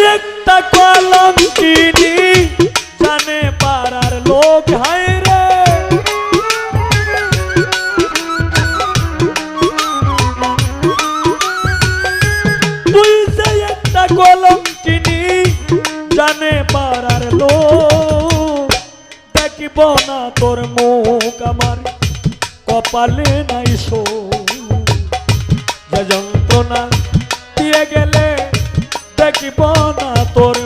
একটা কলঙ্কিনী জানে পাড়ার লোক হায় রে তুই যে একটা কলঙ্কিনী জানে পাড়ার লোক দেখিব না তোর মুখ আমার কপালে নাই শো যে যন্ত্রণা দিয়ে গেলে দেখিব না তোর